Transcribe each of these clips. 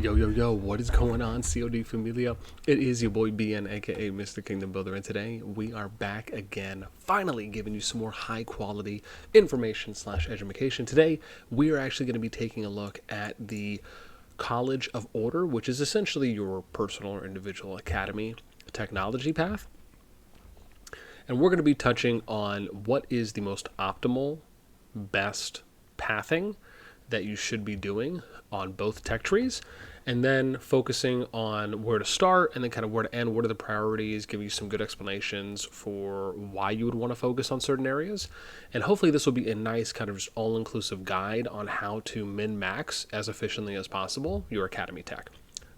Yo, yo, yo, what is going on, COD Familia? It is your boy BN, aka Mr. Kingdom Builder, and today we are back again, finally giving you some more high quality information / education. Today, we are actually going to be taking a look at the College of Order, which is essentially your personal or individual academy technology path. And we're going to be touching on what is the most optimal, best pathing that you should be doing on both tech trees, and then focusing on where to start and then kind of where to end, what are the priorities, give you some good explanations for why you would want to focus on certain areas. And hopefully this will be a nice kind of just all-inclusive guide on how to min-max as efficiently as possible your academy tech.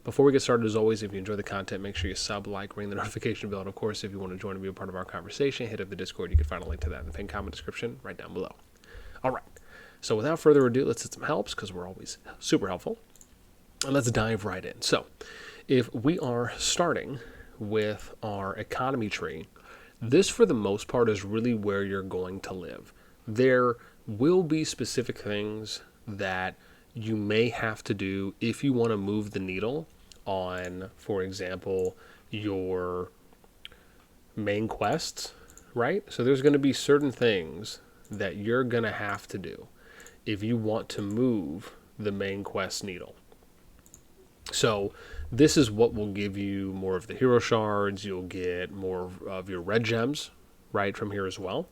Before we get started, as always, if you enjoy the content, make sure you sub, like, ring the notification bell, and of course, if you want to join and be a part of our conversation, hit up the Discord. You can find a link to that in the pinned comment description right down below. All right. So without further ado, let's hit some helps because we're always super helpful. And let's dive right in. So if we are starting with our economy tree, this for the most part is really where you're going to live. There will be specific things that you may have to do if you want to move the needle on, for example, your main quests, right? So there's going to be certain things that you're going to have to do if you want to move the main quest needle. So this is what will give you more of the hero shards. You'll get more of your red gems, right, from here as well.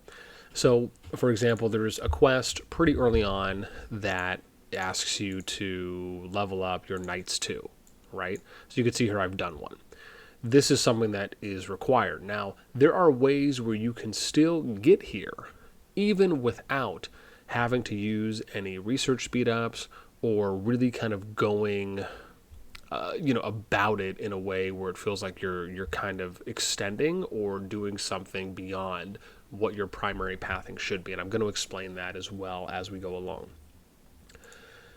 So, for example, there's a quest pretty early on that asks you to level up your Knights 2, right? So you can see here I've done one. This is something that is required. Now, there are ways where you can still get here even without having to use any research speed ups or really kind of going about it in a way where it feels like you're kind of extending or doing something beyond what your primary pathing should be. And I'm going to explain that as well as we go along.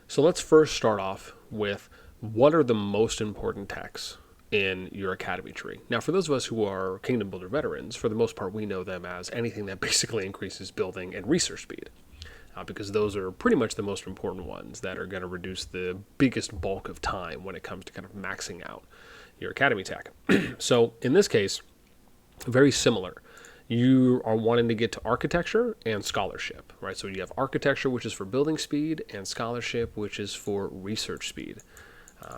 So let's first start off with what are the most important techs in your academy tree. Now, for those of us who are Kingdom Builder veterans, for the most part, we know them as anything that basically increases building and research speed. Because those are pretty much the most important ones that are going to reduce the biggest bulk of time when it comes to kind of maxing out your academy tech. So in this case, very similar. You are wanting to get to architecture and scholarship, right? So you have architecture, which is for building speed, and scholarship, which is for research speed.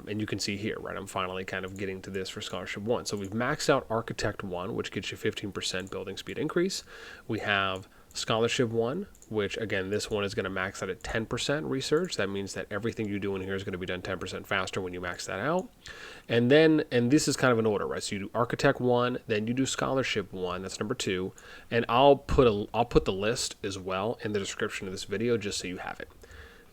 And you can see here, right, I'm finally kind of getting to this for Scholarship 1. So we've maxed out Architect 1, which gets you 15% building speed increase. We have Scholarship 1, which, again, this one is going to max out at 10% research. That means that everything you do in here is going to be done 10% faster when you max that out. And this is kind of an order, right? So you do Architect 1, then you do Scholarship 1, that's number 2. And I'll put the list as well in the description of this video just so you have it.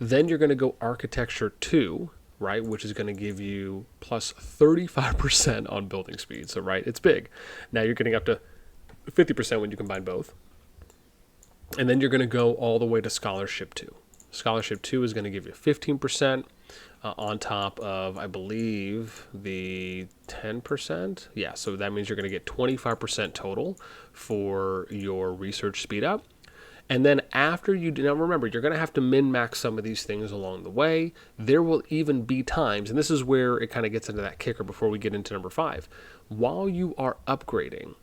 Then you're going to go Architecture 2, right, which is going to give you plus 35% on building speed. So, right, it's big. Now you're getting up to 50% when you combine both. And then you're going to go all the way to Scholarship 2. Scholarship 2 is going to give you 15% on top of, I believe, the 10%. Yeah, so that means you're going to get 25% total for your research speed up. And then after you do, now remember, you're going to have to min-max some of these things along the way. There will even be times, and this is where it kind of gets into that kicker before we get into number 5. While you are upgrading,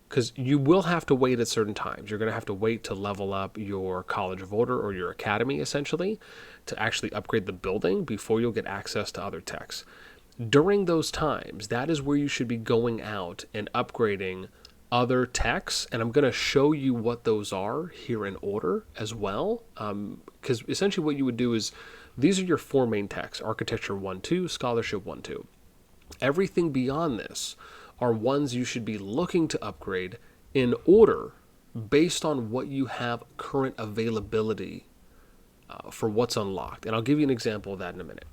because you will have to wait at certain times. You're going to have to wait to level up your College of Order or your academy, essentially, to actually upgrade the building before you'll get access to other techs. During those times, that is where you should be going out and upgrading other techs, and I'm going to show you what those are here in order as well, because essentially what you would do is these are your 4 main techs: Architecture 1, 2, Scholarship 1, 2. Everything beyond this are ones you should be looking to upgrade in order based on what you have current availability for what's unlocked. And I'll give you an example of that in a minute.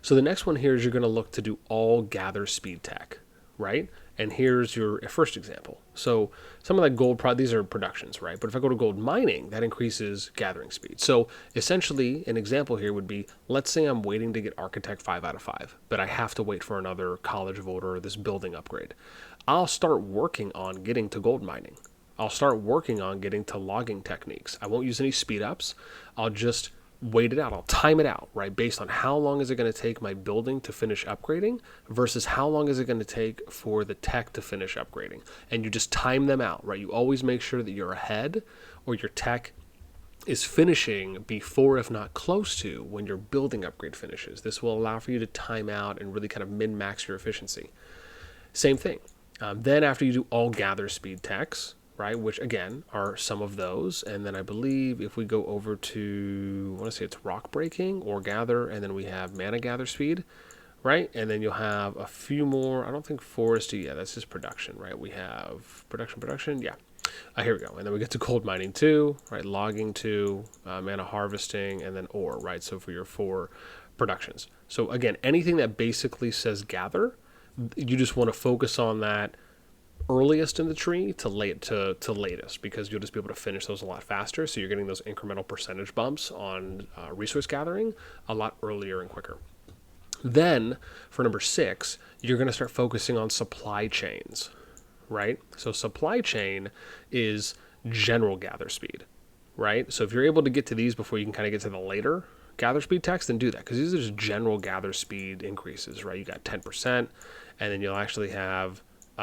So the next one here is you're going to look to do all gather speed tech, right? And here's your first example. So some of that gold, these are productions, right? But if I go to gold mining, that increases gathering speed. So essentially, an example here would be, let's say I'm waiting to get Architect 5 out of 5, but I have to wait for another College of Order or this building upgrade. I'll start working on getting to gold mining. I'll start working on getting to logging techniques. I won't use any speed ups. I'll just wait it out. I'll time it out, right? Based on how long is it going to take my building to finish upgrading versus how long is it going to take for the tech to finish upgrading. And you just time them out, right? You always make sure that you're ahead or your tech is finishing before, if not close to, when your building upgrade finishes. This will allow for you to time out and really kind of min-max your efficiency. Same thing. Then after you do all gather speed techs, right, which again are some of those, and then I believe if we go over to, I want to say it's rock breaking or gather, and then we have mana gather speed, right, and then you'll have a few more. I don't think foresty, yeah, that's just production, right? We have production, yeah. Here we go, and then we get to gold mining 2, right, logging 2, mana harvesting, and then ore, right, so for your 4 productions. So again, anything that basically says gather, you just want to focus on that earliest in the tree to latest, because you'll just be able to finish those a lot faster. So you're getting those incremental percentage bumps on resource gathering a lot earlier and quicker. Then for number 6, you're going to start focusing on supply chains, right? So supply chain is general gather speed, right? So if you're able to get to these before you can kind of get to the later gather speed text, then do that, because these are just general gather speed increases, right? You got 10%, and then you'll actually have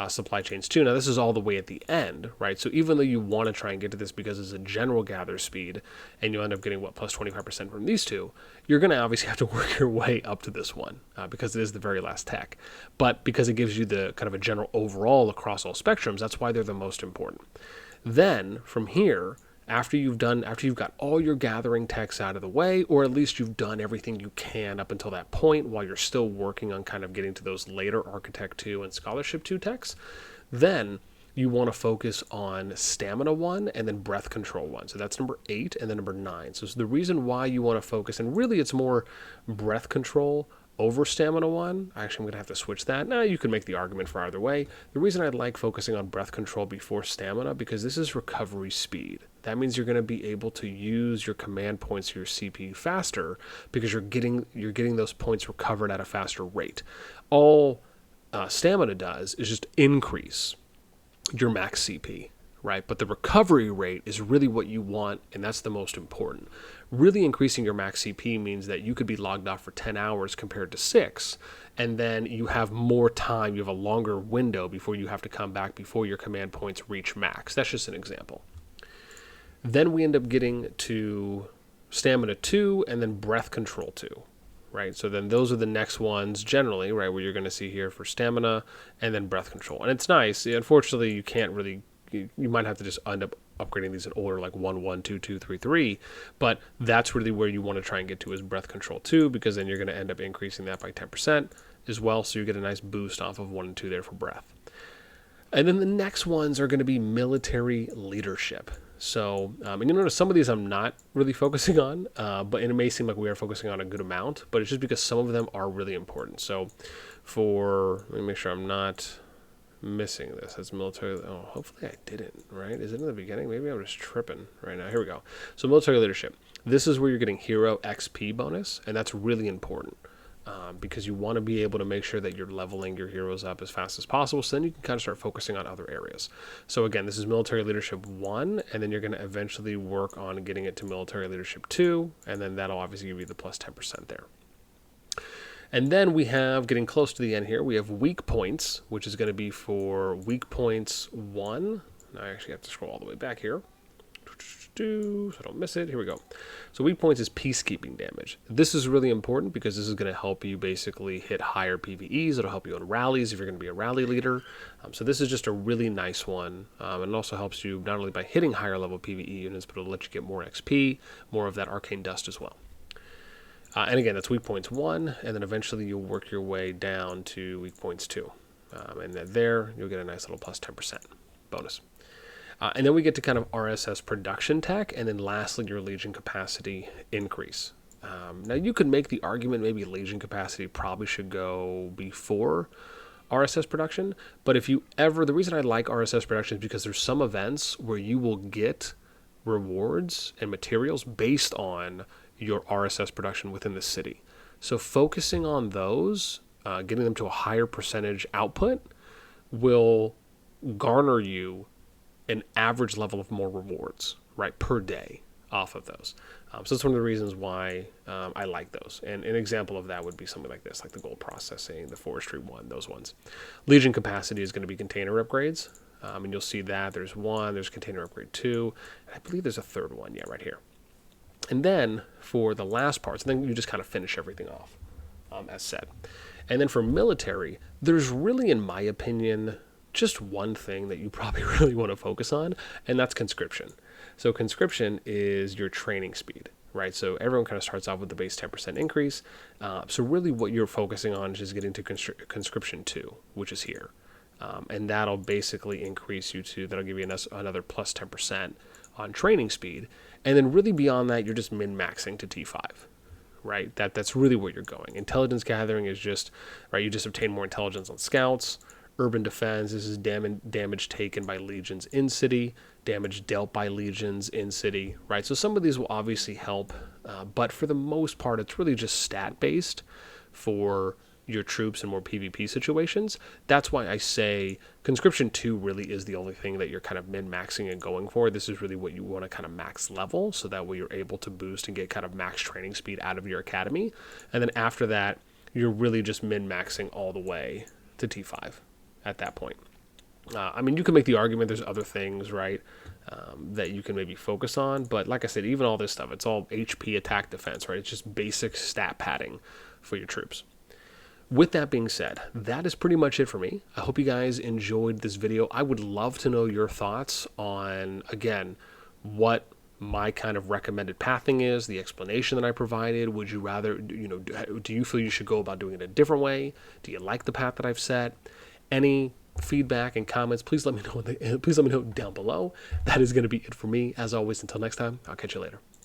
supply chains too. Now this is all the way at the end, right? So even though you want to try and get to this because it's a general gather speed, and you end up getting plus 25% from these two, you're going to obviously have to work your way up to this one because it is the very last tech. But because it gives you the kind of a general overall across all spectrums, that's why they're the most important. Then from here, after you've got all your gathering techs out of the way, or at least you've done everything you can up until that point while you're still working on kind of getting to those later Architect 2 and Scholarship 2 techs, then you want to focus on Stamina 1 and then Breath Control 1. So that's number 8 and then number 9. So the reason why you want to focus, and really it's more Breath Control over Stamina 1. Actually, I'm going to have to switch that. Now, you can make the argument for either way. The reason I like focusing on Breath Control before Stamina, because this is recovery speed. That means you're going to be able to use your command points, your CP faster, because you're getting those points recovered at a faster rate. All Stamina does is just increase your max CP, right? But the recovery rate is really what you want, and that's the most important. Really increasing your max CP means that you could be logged off for 10 hours compared to 6, and then you have more time, you have a longer window before you have to come back before your command points reach max. That's just an example. Then we end up getting to Stamina 2 and then Breath Control 2, right? So then those are the next ones generally, right, where you're going to see here for Stamina and then Breath Control. And it's nice. Unfortunately, you can't really, you might have to just end up upgrading these in order like 1, 1, 2, 2, 3, 3, but that's really where you want to try and get to is Breath Control 2, because then you're going to end up increasing that by 10% as well, so you get a nice boost off of 1 and 2 there for breath. And then the next ones are going to be military leadership. So, and you notice some of these I'm not really focusing on, but it may seem like we are focusing on a good amount, but it's just because some of them are really important. So let me make sure I'm not missing this. That's military. Oh, hopefully I didn't, right? Is it in the beginning? Maybe I'm just tripping right now. Here we go. So military leadership. This is where you're getting hero XP bonus, and that's really important because you want to be able to make sure that you're leveling your heroes up as fast as possible, so then you can kind of start focusing on other areas. So again, this is military leadership 1, and then you're going to eventually work on getting it to military leadership 2, and then that'll obviously give you the plus 10% there. And then we have, getting close to the end here, we have weak points, which is going to be for weak points 1. Now I actually have to scroll all the way back here, so I don't miss it. Here we go. So weak points is peacekeeping damage. This is really important because this is going to help you basically hit higher PvEs. It'll help you on rallies if you're going to be a rally leader. So this is just a really nice one. And it also helps you not only by hitting higher level PvE units, but it'll let you get more XP, more of that arcane dust as well. And again, that's weak points 1, and then eventually you'll work your way down to weak points 2. And then there, you'll get a nice little plus 10% bonus. And then we get to kind of RSS Production Tech, and then lastly, your Legion capacity increase. Now, you could make the argument maybe Legion capacity probably should go before RSS Production, but if you ever, the reason I like RSS Production is because there's some events where you will get rewards and materials based on your RSS production within the city. So focusing on those, getting them to a higher percentage output will garner you an average level of more rewards, right, per day off of those. So that's one of the reasons why I like those. And an example of that would be something like this, like the gold processing, the forestry one, those ones. Legion capacity is going to be container upgrades. And you'll see that there's one, there's container upgrade 2, and I believe there's a third one, yeah, right here. And then for the last parts, then you just kind of finish everything off, as said. And then for military, there's really, in my opinion, just one thing that you probably really want to focus on, and that's conscription. So conscription is your training speed, right? So everyone kind of starts off with the base 10% increase. So really what you're focusing on is just getting to Conscription II, which is here. And that'll basically increase you to, that'll give you another plus 10% on training speed. And then really beyond that, you're just min-maxing to T5, right? That's really where you're going. Intelligence gathering is just, right, you just obtain more intelligence on scouts. Urban defense, this is damage taken by legions in city, damage dealt by legions in city, right? So some of these will obviously help, but for the most part, it's really just stat-based for your troops in more PvP situations. That's why I say Conscription II really is the only thing that you're kind of min-maxing and going for. This is really what you want to kind of max level, so that way you're able to boost and get kind of max training speed out of your academy. And then after that, you're really just min-maxing all the way to T5 at that point. I mean, you can make the argument there's other things, right, that you can maybe focus on. But like I said, even all this stuff, it's all HP, attack, defense, right? It's just basic stat padding for your troops. With that being said, that is pretty much it for me. I hope you guys enjoyed this video. I would love to know your thoughts on, again, what my kind of recommended pathing is, the explanation that I provided. Would you rather, do you feel you should go about doing it a different way? Do you like the path that I've set? Any feedback and comments, please let me know. Please let me know down below. That is going to be it for me. As always, until next time, I'll catch you later.